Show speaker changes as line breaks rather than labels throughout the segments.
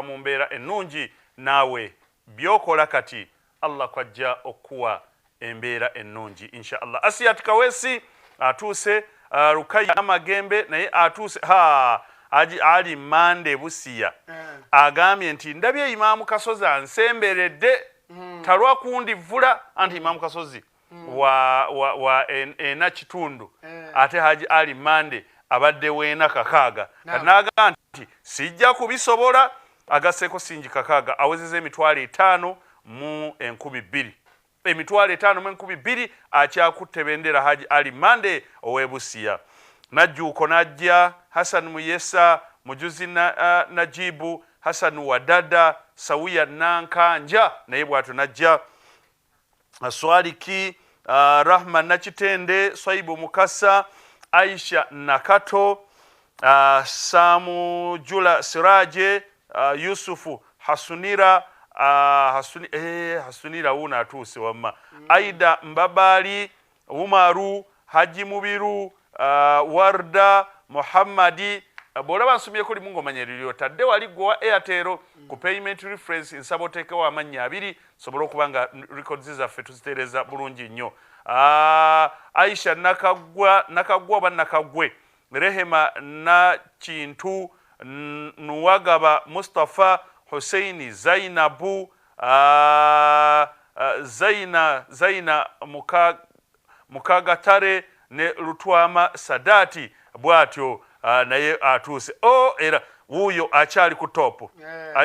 mu mbeera ennungi naawe byokola kati Allah kwajja okuwa embeera ennungi insha Allah. Asiyat Kaweesi atuuse, Rukaya Magembe naye atuuse. Haji Ali Mande Busiya agambye nti ndabye Imaamu Kasozi ansemberedde talwa kundivula anti Imaamu Kasozi wa ena kitundu ate Haji Ali Mande abadde weena kakaaga kanaga nti sijja kubisobola agasseko singi kakaaga awezeza emitwalo 5 mu 1200 emitwalo 5 mu 1200 akyakutte bendera Haji Ali Mande ow'Ebusiya. Najjuuko najja Hassan Muyesa Mujuzi Najibu Hassan Wadada Sawiya Nankanja naye bwatu najja Swaliki Rahman Nakitende Swaibu Mukasa Aisha Nakato Samu Jula Siraje Yusufu Hasunira Hasunira una atuuse wamma Aida Mbabali Umaru Haji Mubiru Warda Muhammadi bolaba nsumye kuli mungo manyeriro tadde wali gwa Airtel ku payment reference nsaboteke wa amanya 2 sobola okubanga records zaffe tuzitereza bulungi nnyo. Aisha nakagwa banakagwe Rehema na Kintu Nuwagaba Mustafa Husseini Zainabu Zaina Mukagatare ne Lutwama Sadati bwatyo naye atuuse. Era wuyo akyali ku topu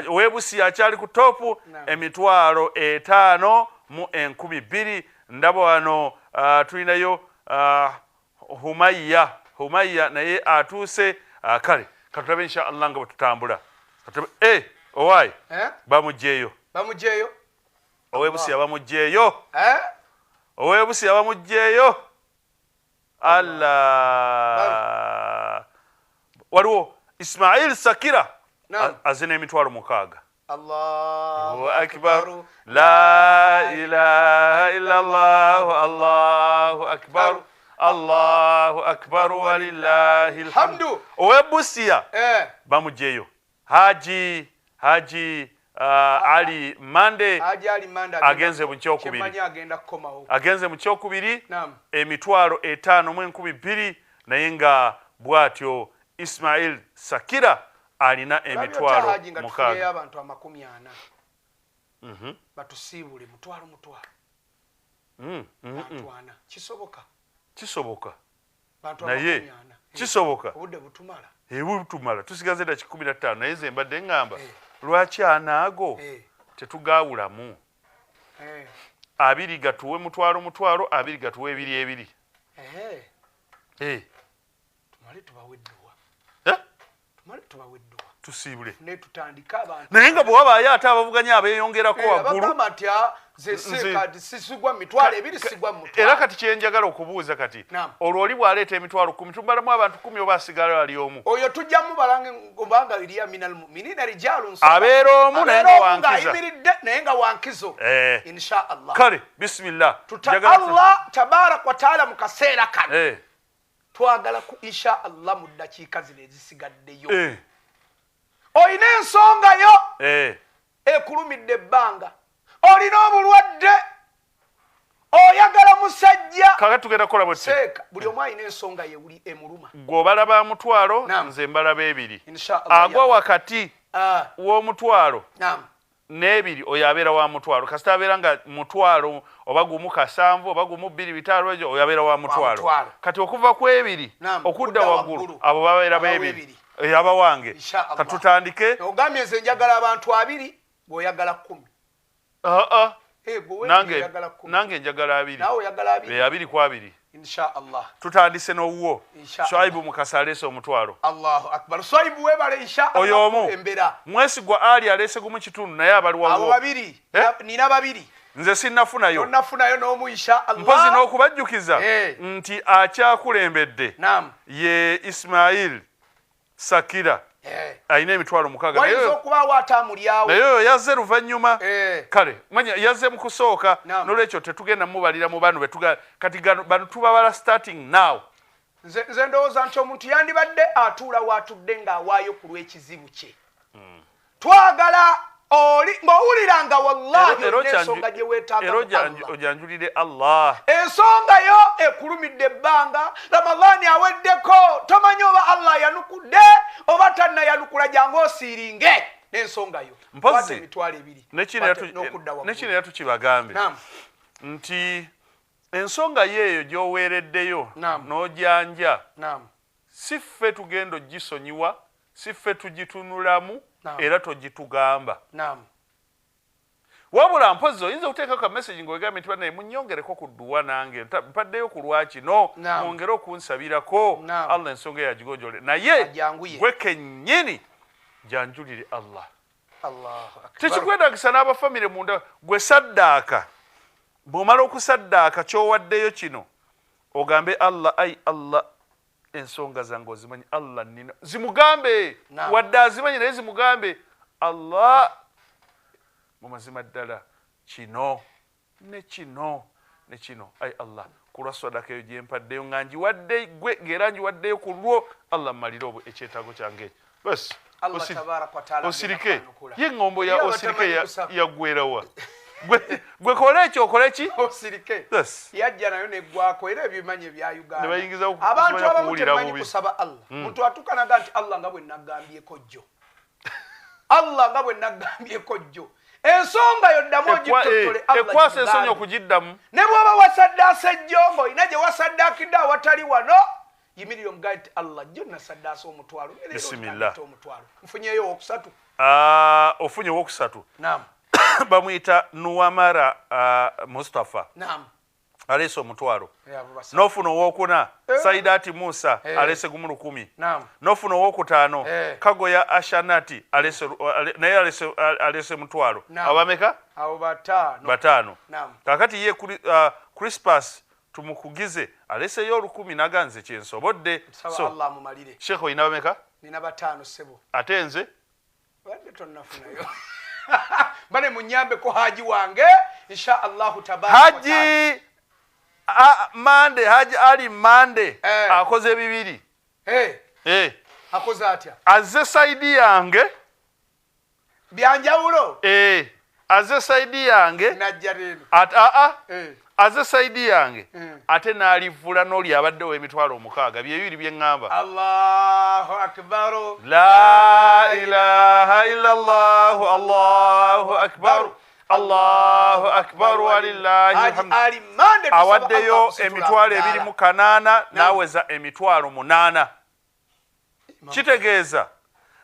Webusiya akyali ku topu emitwalo 5 mu 1200. Ndaba wano tulinayo Humayya naye atuuse. Kale katulabe insha Allah nga bwetutambula owaayi bamugjeeyo Owebusiya bamugjeeyo Owebusiya bamugjeeyo. Allah waliwo Ismail Sakira azina emitwalo 6.
Allahu
akbar la ilaha illa Allah Allahu akbar Allahu akbar walillahil hamdu. Owebusiya bamugjeeyo Haji Ali Mande agenze mu kyokubiri emitwalo 5 mu 1200 naye nga bwatyo Ismail Sakira alina emitwalo 6.
abantu 40 batusibule mutwalo
kisoboka naye kisoboka obudde butumala tusigaze dakika 15 naye ze mbadde ngamba lwaki anaago tetugawulamu 2 gatuwe mutwalo 2 gatuwe 2 tusibule naye nga bwewabaayo ate abavuganya abeeyongerako waggulu era kati kyenjagala okubuuza kati olwo oli bw'aleeta emitwalo 10 tumbalamu abantu 10 oba asigala ali omu
oyo tujjamu balange ngobanga iliya minal mu'minina rijalun
abeera omu
naye nga wankizo insha Allah.
Kale bismillah
Allah tabarak wa taala mu kaseera kano twagala ku insha Allah mu dakiika zino ezisigaddeyo oyina ensonga yo ekulumidde ebbanga olina obulwadde oyagala musajja
kaka tugenda kola bwe
seeka buli omu alina ensonga ye emuluma
gwobalaba mutwalo nze mbalaba 2 agwa wakati w'omutwalo n'ebiri oyo abeera wa mutwalo kasita abeera nga mutwalo oba gumu 7 oba gumu 2 bitalo ekyo oyo abeera wa mutwalo kati okuva ku 2 okudda waggulu abo babeera b2 aba wange katutandike
ogambye nze njagala abantu 2 bw'oyagala 10
nange njagala 2
nawe oyagala
2 ku 2
insha Allah.
Tutandise n'owwo Swaibu Mukasa alese omutwalo.
Allahu akbar. Swaibu webale insha Allah.
Oyomu mwesigwa ali alese gumu kitundu naye abali wawo
abo babiri nina babiri
nze sinnafunayo
nafunayo n'omu insha Allah.
Mpozi n'okubajjukiza nti akyakulembedde ye Ismail Sakira aina emitwalo 6
nayo okubawo atamulyawo
nayo yazze luvannyuma kale manya yazze mu kusooka n'olwekyo tetugenda mubalira mu banu betuga kati banu tubabala starting now
nze ndowooza nti omuntu yandibadde atuula waatudde ng'awaayo ku lw'ekizibu kye twagala oli ng'owuliranga wallahi ensonga gye weetaaga
ojanjulire Allah
ensonga yo ekulumidde ebbanga ramadaani aweddeko tomanyi oba Allah yanukudde oba tannayanukula jangu osiiringe n'ensonga yo
mpozi
emitwalo ebiri
nekino era tukibagambe nti ensonga yeeyo gy'oweereddeyo n'ojanja si ffe tugenda ogisonyiwa si ffe tugitunulamu era togitugamba wabula mpozi oyinza okuteekako ka message ng'ogambe nti banaye munnyongereko ku dduwa nange mpaddeyo ku lwakino mwongere okunsabirako Allah ensonga eyagigojole naye gwe kennyini janjulire Allah tekikwetagisa n'abafamire munda gwe saddaaka bw'omala okusaddaaka ky'owaddeyo kino ogambe Allah ai Allah ensonga zange ozimanyi Allah nina zimugambe wadde azimanyi naye zimugambe Allah mu mazima ddala kino ne kino ne kino ai Allah kulwa sadaka eyo gyempaddeyo nga ngiwadde gwe ng'era ngiwaddeyo ku lwo Allah mmalire obwo ekyetaago kyange basi osirike ye eŋŋombo ya osirike yaggwerawa gwe kola ekyo okole ki
osirike yajja nayo neggwako era ebimanyi ebya Uganda
abantu
abamu temanyi kusaba Allah muntu atukanaga nti Allah nga bwe naggambyeko jjo Allah nga bwe naggambyeko jjo ensonga yoddamu ogitotole
ekwasa ensonyi okugiddamu
ne bw'oba wasaddaasa ejjo ng'olina gye wasaddaakidde awatali wano yimirira omugaye nti Allah jjo nasaddaasa omutwalo
bisimillah
nfunyeyo owokusatu
ofunye owokusatu bamuyita Nuwamara Mustafa aleese omutwalo n'ofuna owokuna Saidati Musa aleese gumu 10 n'ofuna owokutaano Kagoya Ashanati naye aleese mutwalo abameka
abo
bataano kakati ye Crispus tumukugize aleeseyo 10 naganze kyensobodde
so
Sheikh oyina bameka
nina bataano sebo
ate nze
wadde tonnafunayo bane munyambe ko haji wange insha Allah tabaraka
haji mande haji ali mande akoze bibiri
akoze atya
azze saidi yange
byanjawulo
azze saidi yange
najja reno
azze saidi yange ate n'alivula n'oli abaddewo emitwalo 6 byebiri byeŋŋamba
Allahu akbar
la ilaha illa Allah Allahu akbar Allahu akbar walillahi alhamd awaddeyo emitwalo 2 n'aweza emitwalo 8 kitegeeza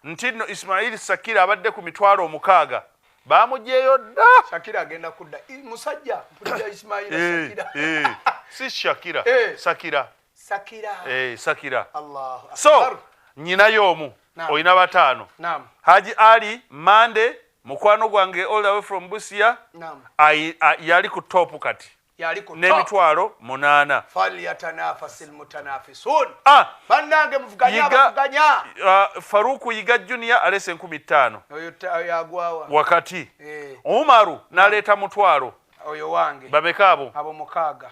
nti no Ismail Sakira abadde ku mitwalo 6 bamugyeyo dda
Shakira agenda kudda musajja mpulira Ismail Sakira
si Shakira Sakira Sakira
Allahu akbar
so nyina y'omu oyina bataano Haji Ali Mande mukwano gwange all the way from Busia yali ku top kati n'emitwalo 8
falyatanafasil mutanafisun bannange muvuganya
Faruku Yiga Junior alese 15
oyo yagwawa
wakati Umaru naleta mutwalo
oyo wange
bameka abo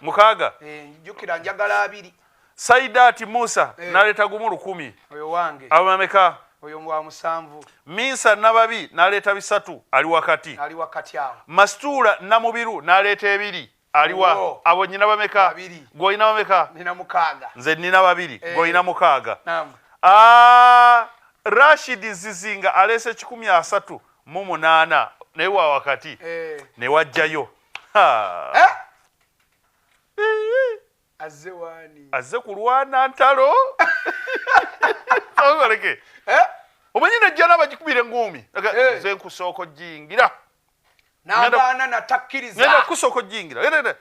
mukaaga
njukira njagala 2
Saidati Musa naleta gumu 10
oyo wange
abo bameka
oyo mwa 7
Minsa Nababi naleta 3 ali wakati
awo
Mastura Namubiru naleta 2 aliwa abo nyina bameka goyina bameka
nina 6
nze nina 2 goyina 6 Rashid Zizinga alese 13 naye wa wakati ne wajjayo azze kulwana ntalo ogoleke omanyi nejjana bagikubira engumi nze nkusooka jingira
nagana natakkiriza
ngenda kusooka jingira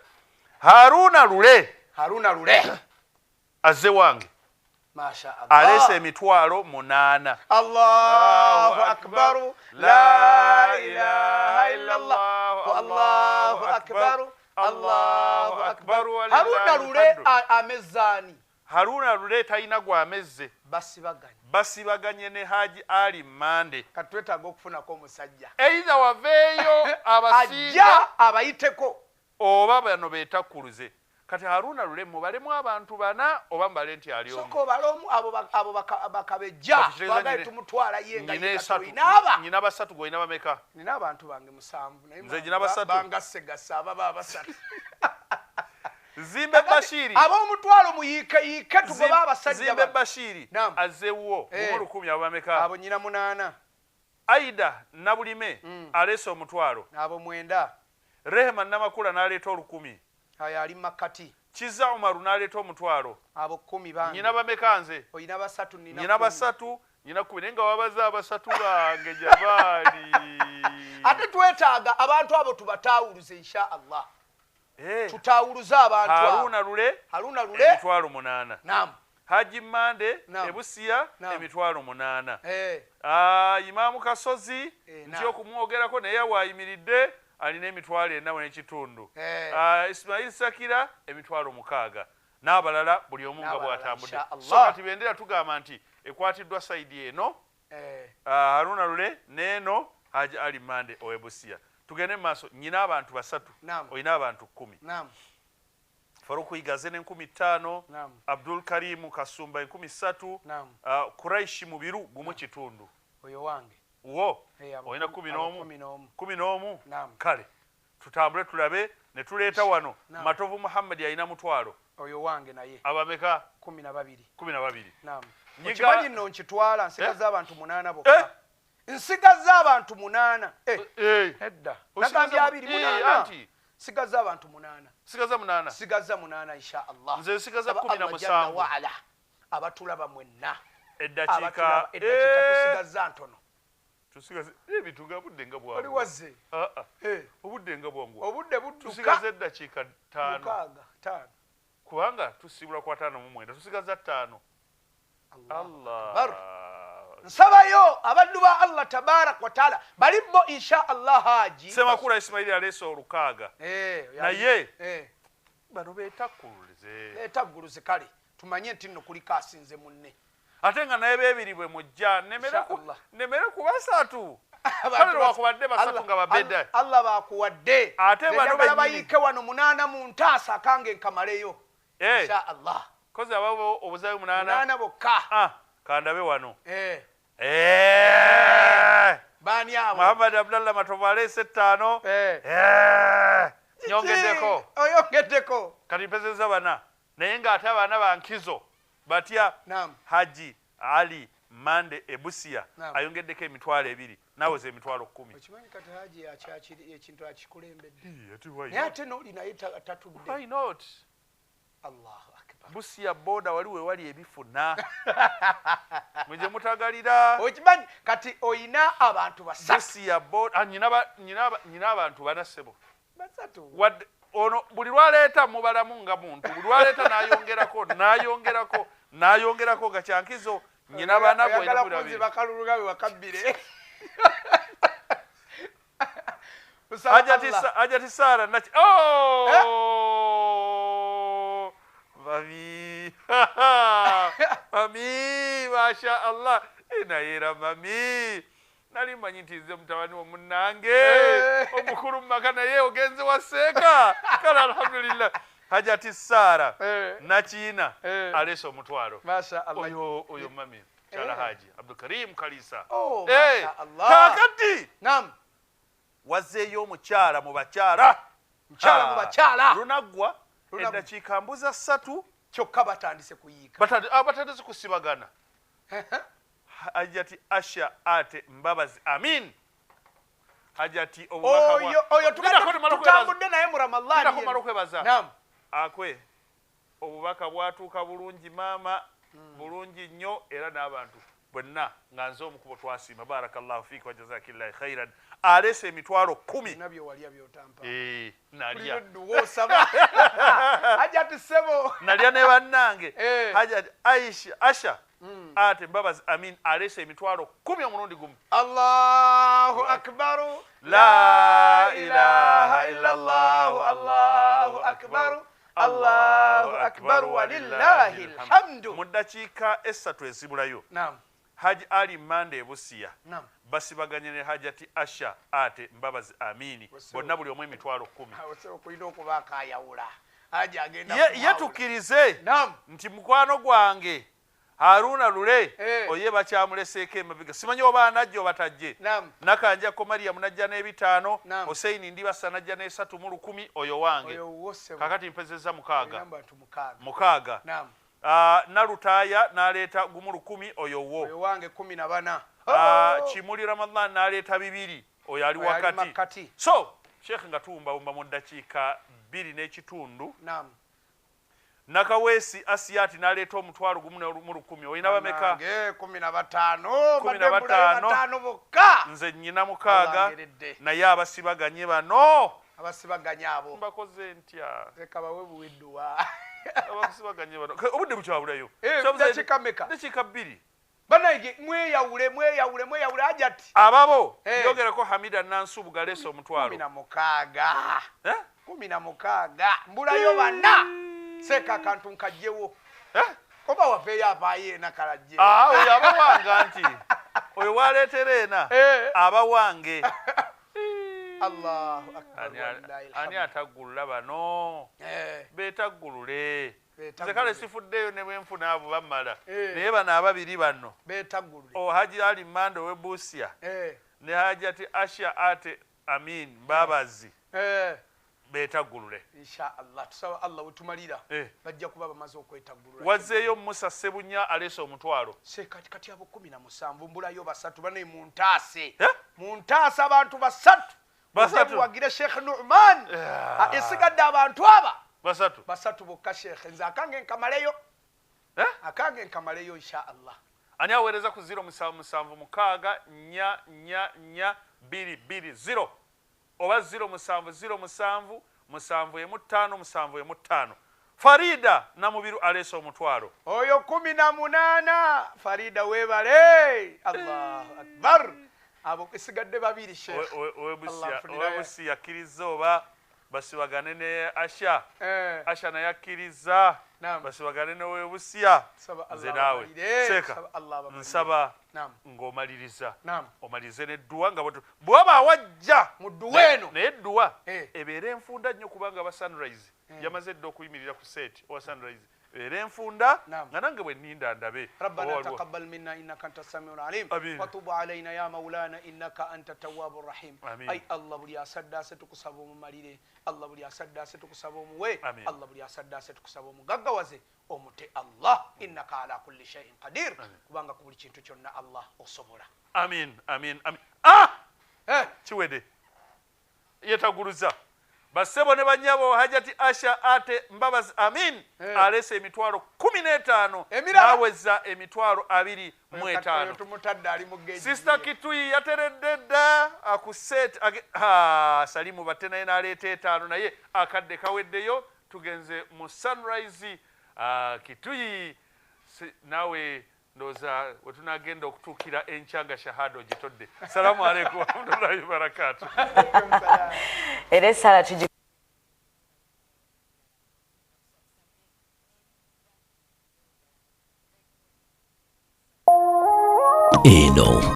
Haruna Lule azze wange
masha Allah
alese emitwalo 8
Allahu akbar la ilaha illa Allah Allahu akbar Allahu akbar Haruna Lule amezani
Haruna Lule talina gwamezze basibaganye ne Haji Ali Mande
katwetaaga okufunako omusajja
eiza waveeyo
ajja abayiteko
oba bano beetakkuluze kati Haruna lulemu balemu abantu bana oba mbale nti ali omu
soko balomu abo bakabejja twagaye tumutwala yenga yinaba
nyina basatu goina bameka
nina abantu bange 7 naye
nze nyina basatu
banga segasa baba basatu
Zimbe Bashiri
ab'omutwalo muyike tugoba abasajja
Zimbe Bashiri azewo mu 10 abameka
abo nyina 8
Aida Nabulime aleso omutwalo
abo 9
Rehema Namakula n'aleeta 10
aya ali makati
Kiza Umaru n'aleeta omutwalo
abo 10 bange
nyina bameka nze
oyina basatu
nyina basatu nyina 10 nenga wabaza abasatu bange jabali
ate twetaaga abantu abo tubatawuluze insha Allah tutawuluza abantu Haruna lule
emitwalo 8
naam
Haji Mande Ebusia emitwalo 8 Imamu Kasozi nti okumwogerako naye wayimiridde alina emitwalo 4 n'ekitundu Ismail Sakira emitwalo 6 n'abalala buli omu nga bw'atambudde so kati bendera tugamba nti ekwatiddwa saidi eno Haruna lule n'eno Haji Ali Mande Owebusia tugende maaso nyina abantu basatu oyina abantu 10 Faruku Igazene 15 Abdul Karim Kasumba 13 Kuraishi Mubiru gumu kitundu
oyo wange
wo oyina 11 kale tutambule tulabe ne tuleeta wano Matovu Muhammad yalina mutwalo
oyo wange naye
abameka
12
naam
nyiga nno nkitwala nsigaza abantu 8 bokka nsigaza abantu 8 edda nakambya 2 sigaza abantu 8 sigaza 8 insha Allah
nze sigaza 17
abatulaba mwenna
eddakiika
tusigaza ntono
tusigaze ebitunga budde nga bwangu
oli wazze
obudde nga bwangu
obudde budduka
tusigaze eddakiika 5 kubanga tusibula kwa 5 mu mwenda tusigaza 5 Allah nsabayo abaddu ba Allah tabarak wa taala balibbo insha Allah haji Semakula Ismail aleso olukaaga naye bano beetagguluze kale tumanye nti nno kuli kasinze munne ate nga naye beebiri bwe mujja nemere ku basatu kale wakubadde basatu nga babedda
Allah bakuwadde
ate bano
bayike wano 8 mu ntaasa akange nkamaleyo insha Allah
kozi ababo obuzayo
8 bokka
kandabe wano
bani abo
Muhammad Abdallah Matovu alese 5
oyongeddeko
kati mpezeza bana naye ng'ate abaana bankizo batya Haji Ali Mande Ebusia ayongeddeko emitwalo 2 nawoze emitwalo 10
okimanyi kati Haji ekintu akikulembedde naye ate n'oli naye tatudde
why not
Allahu akbar
Busia boda waliwe wali ebifuna muje mutagalira
okimanyi kati oyina abantu basatu
Busia boda nyina abantu banasebo
basatu
ono buli lwaleeta mubalamu nga muntu buli lwaleeta n'ayongerako gakyankizo nyina baana gwe
bakaluluga wakabbire
Hajati Sara naki mami masha Allah inayera mami nali manyi nti nze mutabani omunnange omukulu mumaka naye ogenze waseeka kale alhamdulillah Hajati Sara nakiina aleesa omutwalo oyo mami kyala Haji Abdul Karim Kalisa kakati wazeeyo omukyala mu bakyala lunaggwa eddakiika mbuza 3
kyokka batandise kuyiika
batandise kusibagana Hajati Asha ate Mbabazi Amin Hajati
oyo tutambudde naye mu Ramadhani
kumala okwebaza akwe obubaka bwatuuka bulungi maama bulungi nnyo era n'abantu bonna nga nze omukubo twasiima barakallahu fiika wa jazakillahi khairan aleese emitwalo 10
nabyo walya byotampa
nalya
Hajati Sebo
nalya ne bannange Hajati Asha ate Mbabazi Amin aleese emitwalo 10 omulundi gumu
Allahu akbar
la ilaha illallah Allahu akbar Allahu akbar walillahi alhamdu mu ddakiika 3 ezibulayo Haji Ali Mande Ebusia basibaganye ne Hajati Asha ate Mbabazi Amini bonna buli omu emitwalo 10
okulina okuba akayawula
ye tukirize nti mukwano gwange Haruna Lule oye bakyamuleseeko emabega simanyi oba anajja oba tajje nakanjako Mariam najja n'ebitaano Hussein Ndibasa najja n'esatu mu 1000 oyo wange kakati mpezeza mukaaga Narutaya n'aleeta gumu 1000 oyo wo
wange 14
Kimuli Ramadhan n'aleeta 2 oyo ali wakati so Sheikh nga tuwumbawumba mu ddakiika 2 n'ekitundu Nakawesi Asiyati n'aleeta omutwalo gumu mu 1000 oyina bameka 15
bokka
nze nnyina mukaaga naye abasibaganye bano
abasibaganye abo
mbakoze ntya
zekabawe buwedduwa
abasibaganye bano obudde bukyawulayo
dakiika meka
dakiika 2
banaige mweyawule ajati
ababo yogerako Hamida Nansubu galeesa omutwalo
16 mbulayo bana seka akantu nkajjewo oba wapeeyo abaayo nakalajje
oyo abawanga nti oyo waleetera ena abawange
Allahu akbar
ani ataggulula bano beetaggulule nze kale sifuddeyo ne bwenfuna abo bammala naye bano ababiri bano
beetaggulule
Haji Ali Mando w'Ebusia ne Hajati Asha Ate Amin Babazi beetaggulule
inshallah tusaba Allah wetumalira bajja kuba bamaze okwetaggulula
wazzeeyo Musa Sebunya aleesa omutwalo
kati abo 17 mbulayo basatu bane muntaase abantu basatu wagire Sheikh Nu'man esigadde abantu aba basatu bokka Sheikh nze akange nkamaleyo inshallah
ani aweereza ku 07764442220 oba 0700775 Farida Namubiru aleesa omutwalo
oyo 18 Farida webale Allahu akbar abo kisigadde babiri Sheikh
Owebusi yakkiriza oba basibagane ne Asha naye akkiriza basibagane ne Owebusia nze naawe seeka nsaba ng'omaliriza omalirize n'edduwa nga bw'oba wajja
mu dduwa eno
naye edduwa ebeera enfunda nnyo kubanga aba Sunrise yamaze dda okuyimirira ku seeti owa Sunrise ebeera enfunda nga nange bwe nninda ndabe
ربنا تقبل منا إنك أنت السميع العليم وتب علينا يا مولانا إنك أنت التواب الرحيم أي الله بلي أسد ستكسبوا مماليري الله بلي أسد ستكسبوا موي الله بلي أسد ستكسبوا مغغوازي omuti Allah innaka ala kulli shay'in qadir kubanga ku buli kintu kyonna Allah osobola
amin kiwede yetaguruza basebo ne banyabo Hajati Asha Ate Mbabazi Amin alese emitwalo 15 naweza emitwalo 25 Sister Kituyi yateredde dda akuset salimu batena naleeta 5 naye akadde kaweddeyo tugenze mu Sunrise Kituyi nawe ndoza wetunagenda okutuukira enkyanga shahada ogitodde. Salamu alaikum wa rahmatullahi wa barakatuh.
Era essala